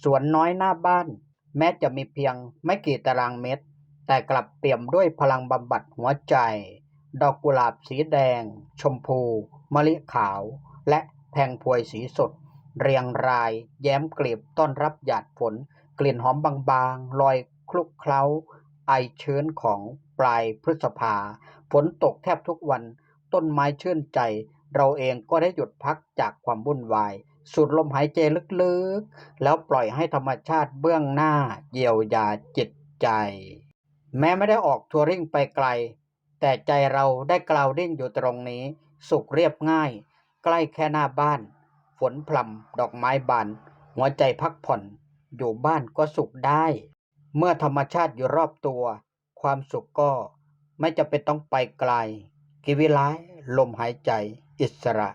สวนน้อยหน้าบ้านแม้จะมีเพียงไม่กี่ตารางเมตรแต่กลับเปี่ยมด้วยพลังบำบัดหัวใจดอกกุหลาบสีแดงชมพูมะลิขาวและแพงพวยสีสดเรียงรายแย้มกลีบต้อนรับหยาดฝนกลิ่นหอมบางๆลอยคลุกเคล้าไอชื้นของปลายพฤษภาฝนตกแทบทุกวันต้นไม้ชื่นใจเราเองก็ได้หยุดพักจากความวุ่นวายสูดลมหายใจลึกๆแล้วปล่อยให้ธรรมชาติเบื้องหน้าเยียวยาจิตใจแม้ไม่ได้ออกทัวริ่งไปไกลแต่ใจเราได้กราวดิ้นอยู่ตรงนี้สุขเรียบง่ายใกล้แค่หน้าบ้านฝนพรำดอกไม้บานหัวใจพักผ่อนอยู่บ้านก็สุขได้เมื่อธรรมชาติอยู่รอบตัวความสุขก็ไม่จำเป็นต้องไปไกลกิวิไลลมหายใจอิสระ